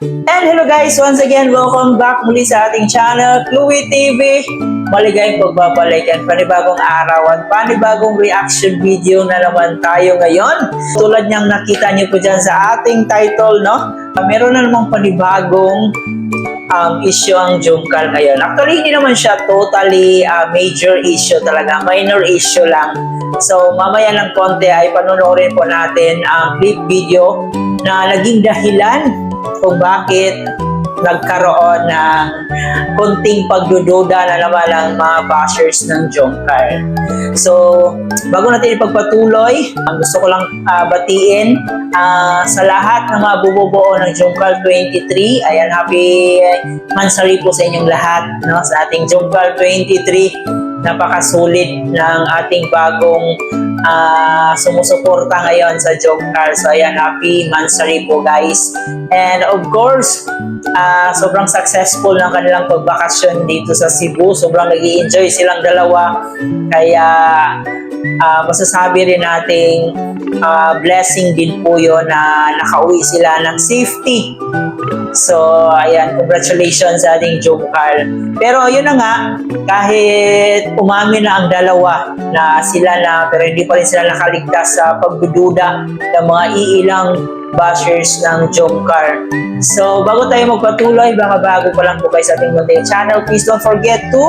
And hello guys, once again, welcome back muli sa ating channel, Chloe TV. Maligayang pagbabalik at panibagong araw at panibagong reaction video na naman tayo ngayon. Tulad niyang nakita niyo po dyan sa ating title, no? Meron na namang panibagong issue ang Jungkook ngayon. Actually, hindi naman siya totally major issue talaga. Minor issue lang. So, mamaya ng konti ay panonoorin po natin ang clip video na naging dahilan kung bakit nagkaroon ng konting pagdududa na naman ang mga bashers ng Jungkook. So, bago natin ipagpatuloy, gusto ko lang batiin sa lahat ng mga bububuo ng Jungkook 23. Ayan, happy Mansari po sa inyong lahat, no? Sa ating Jungkook 23. Napakasulit ng ating bagong sumusuporta ngayon sa Jungkook. So ayan, happy Mansari po guys. And of course, sobrang successful ng kanilang pagbakasyon dito sa Cebu. Sobrang nag-i-enjoy silang dalawa. Kaya masasabi rin nating blessing din po yun na nakauwi sila ng safety. So, ayan, congratulations sa ating Jungkook. Pero yun na nga, kahit umamin na ang dalawa na sila na, pero hindi pa rin sila nakaligtas sa pagdududa ng mga iilang bashers ng Jungkook. So, bago tayo magpatuloy, baka bago pa lang po kayo sa ating munting channel, please don't forget to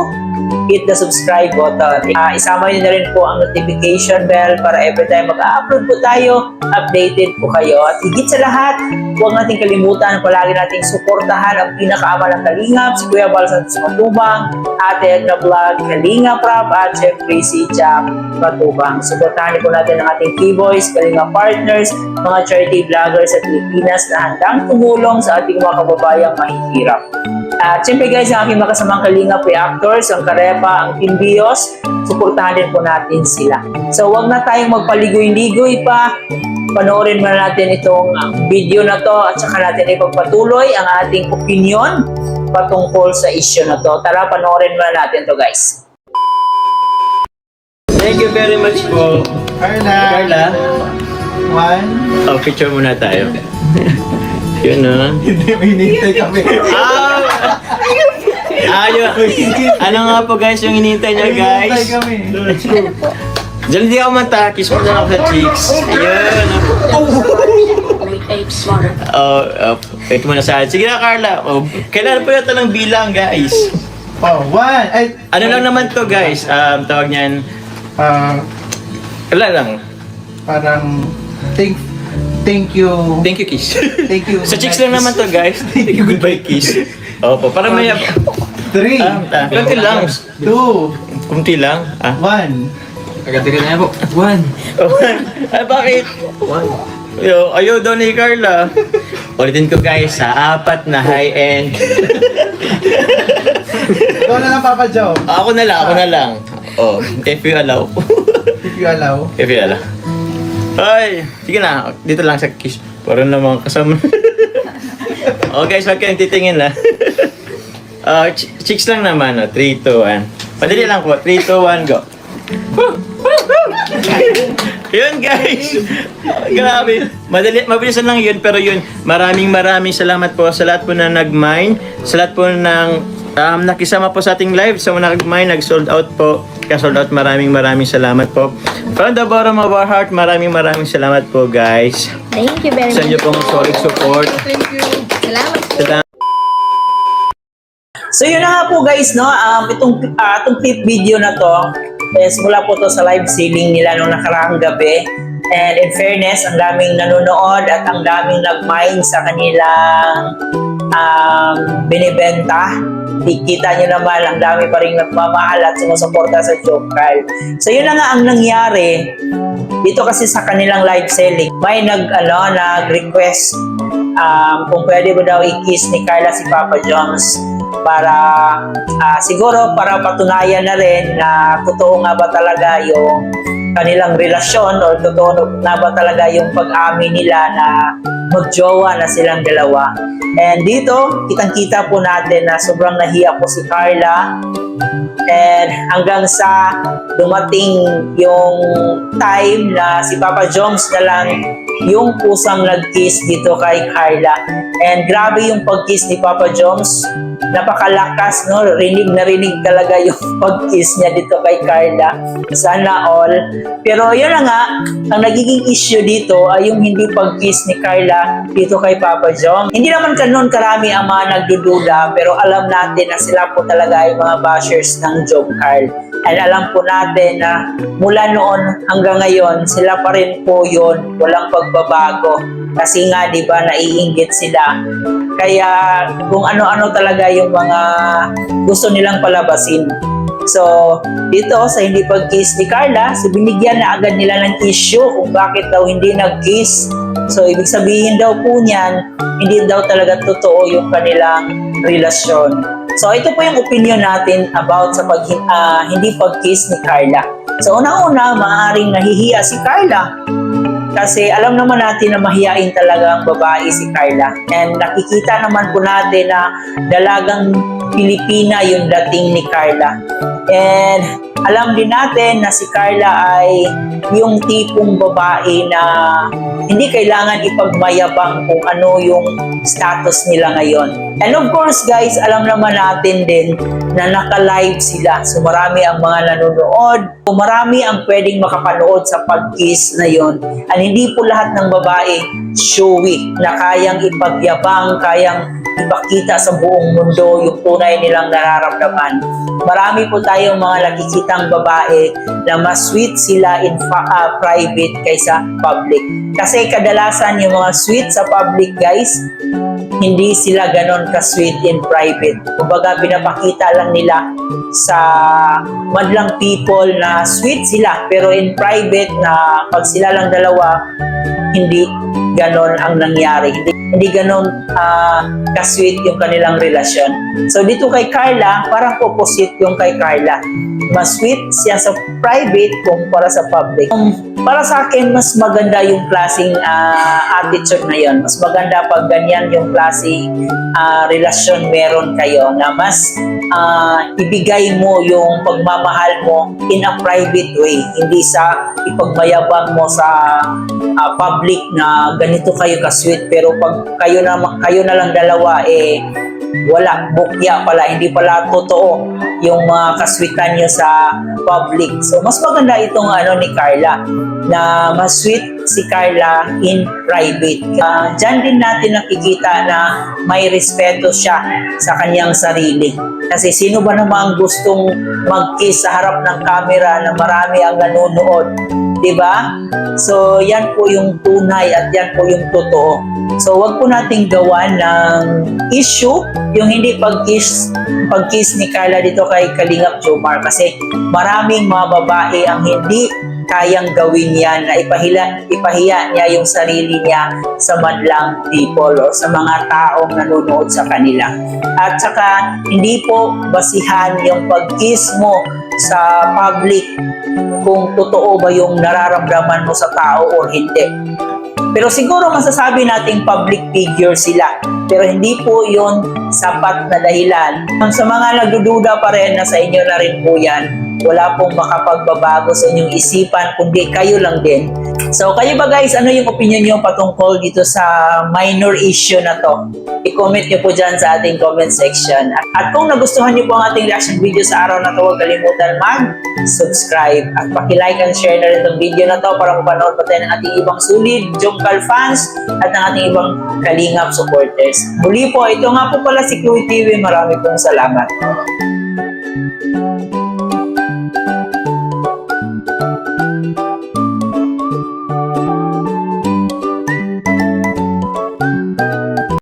hit the subscribe button. Isama nyo na rin po ang notification bell para every time mag-upload po tayo, updated po kayo. At higit sa lahat, huwag natin kalimutan palagi nating suportahan ang pinakaama ng Kalingap, si Kuya Bal Santos Matubang, Ate Edna Vlog, Kalinga Prab, at syempre si Jack Matubang. Suportahan po natin ang ating K-Boys, Kalinga Partners, mga charity vloggers sa Pilipinas na handang tumulong sa ating mga kababayang mahihirap. At syempre guys, ang aking makasamang Kalingap reactors, ang Karepa, ang Team Bios, suportahan din po natin sila. So wag na tayong magpaligoy-ligoy pa. Panoorin muna natin itong video na to at saka natin ipagpatuloy ang ating opinion patungkol sa issue na to. Tara, panoorin muna natin to guys. Thank you very much po. Carla. One. Oh, picture muna tayo. Yun na. Hindi, may hinihintay kami. Ayun. Ano nga po guys yung hinihintay niya guys? kami. Diyan hindi ako mata. Kiss mo na ako sa cheeks. Ayun. Ito muna sa akin. Sige na Carla. Oh, kailan po yata ng bilang guys? Oh, one. Ay, Ano lang naman to guys? Tawag niyan. Wala lang. parang thank you. Thank you kiss. Thank you. Sa cheeks lang naman to guys. Thank you goodbye kiss. Opo, para may... Three. Kunti lang. Two. Kunti lang. One. Agad-agad na po. One. Ay, bakit? Ayaw daw ni Carla. Ulitin ko guys, sa 4 na high-end. Ikaw na lang, Papa Joe. Ako na lang. Oh, if you allow. If you allow. If you allow. Ay, sige na. Dito lang sa kiss. Para namang kasama. Oh guys, wag kayong titingin na. Chicks lang naman. 3, 2, 1. Padali lang po. 3, 2, 1, go. Yun guys. Grabe. Mabilisan lang yun. Pero yun, maraming salamat po sa lahat po na nag-mine. Sa lahat po ng nakisama po sa ating live. Sa mga nag-mine, nag-sold out po. Ka-sold out, maraming salamat po. From the bottom of our heart, maraming salamat po guys. Thank you very Sa inyo much. pong solid support. Thank you. Salamat po. Salamat. So yun na nga po guys, no? Itong clip video na to, mula po to sa live selling nila nung nakaraang gabi. And in fairness, ang daming nanonood at ang daming nag-mine sa kanilang binibenta. Kita nyo naman, ang dami pa rin nagmamahal at sumusuporta sa Jungkook. So yun na nga ang nangyari dito kasi sa kanilang live selling. May nag-request kung pwede ba daw i-kiss ni Carla si Papa Jones para siguro para patunayan na rin na totoo nga ba talaga yung kanilang relasyon o totoo na ba talaga yung pag-amin nila na magjowa na silang dalawa. And dito, kitang-kita po natin na sobrang nahiya po si Carla. And hanggang sa dumating yung time na si Papa Jones na lang yung kusang nag-kiss dito kay Carla. And grabe yung pag-kiss ni Papa Joms. Napakalakas, no? Rinig na rinig talaga yung pag-kiss niya dito kay Carla. Sana all. Pero yun na nga, ang nagiging issue dito ay yung hindi pag-kiss ni Carla dito kay Papa Joms. Hindi naman kanon karami ang mga nagdududa, pero alam natin na sila po talaga ay mga bashers ng Jom Carl. And alam po natin na mula noon hanggang ngayon, sila pa rin po yun, walang pagbabago. Kasi nga, di ba, naiinggit sila. Kaya kung ano-ano talaga yung mga gusto nilang palabasin. So, dito sa hindi pag-kiss ni Carla, so binigyan na agad nila ng issue kung bakit daw hindi nag-kiss. So, ibig sabihin daw po niyan, hindi daw talaga totoo yung kanilang relasyon. So, ito po yung opinion natin about sa hindi pag-kiss ni Carla. So, unang-una, maaaring nahihiya si Carla. Kasi alam naman natin na mahihain talaga ang babae si Carla. And nakikita naman po natin na dalagang Pilipina yung dating ni Carla. And alam din natin na si Carla ay yung tipong babae na hindi kailangan ipagmayabang kung ano yung status nila ngayon. And of course guys, alam naman natin din na naka-live sila. So marami ang mga nanonood. So marami ang pwedeng makapanood sa pag-kiss na yon. And hindi po lahat ng babae showy na kayang ipagyabang, kayang ipakita sa buong mundo yung tunay nilang nararamdaman. Marami po tayong mga nakikitang babae na mas sweet sila in private kaysa public. Kasi kadalasan yung mga sweet sa public guys, hindi sila ganon ka-sweet in private. Kumbaga, pinapakita lang nila sa madlang people na sweet sila. Pero in private na pag sila lang dalawa, hindi ganon ang nangyari. Hindi ganon ka-sweet yung kanilang relasyon. So dito kay Carla, parang opposite yung kay Carla. Mas sweet siya sa private kumpara sa public. Para sa akin, mas maganda yung klaseng attitude na yon. Mas maganda pag ganyan yung klaseng relasyon meron kayo na mas ibigay mo yung pagmamahal mo in a private way. Hindi sa ipagmayabang mo sa public na ganito kayo ka-sweet. Pero pag kayo na lang dalawa, wala, bukya pala, hindi pala totoo yung mga kaswitan nyo sa public. So, mas maganda itong ni Carla, na mas sweet si Carla in private. Diyan din natin nakikita na may respeto siya sa kanyang sarili. Kasi sino ba namang gustong mag-kiss sa harap ng camera na marami ang nanonood? Diba? So, yan po yung tunay at yan po yung totoo. So, wag po nating gawan ng issue yung hindi pag-kiss ni Carla dito kay Kalingap Jomar, kasi maraming mga babae ang hindi kayang gawin yan, na ipahiya niya yung sarili niya sa madlang people o sa mga taong nanonood sa kanila. At saka, hindi po basihan yung pag-kiss mo sa public kung totoo ba yung nararamdaman mo sa tao o hindi. Pero siguro masasabi nating public figure sila. Pero hindi po yun sapat na dahilan. Sa mga nagdududa pa rin, na sa inyo na rin po yan, wala pong makapagbabago sa inyong isipan, kundi kayo lang din. So kayo ba guys, ano yung opinion nyo patungkol dito sa minor issue na to? I-comment nyo po dyan sa ating comment section. At kung nagustuhan nyo po ang ating reaction video sa araw na to, huwag kalimutan mag-subscribe at paki-like and share na rin itong video na to para mapanood pa tayo ng ating ibang solid Jomcar fans at ng ating ibang Kalingap supporters. Muli po, ito nga po pala si Chloe TV. Marami pong salamat.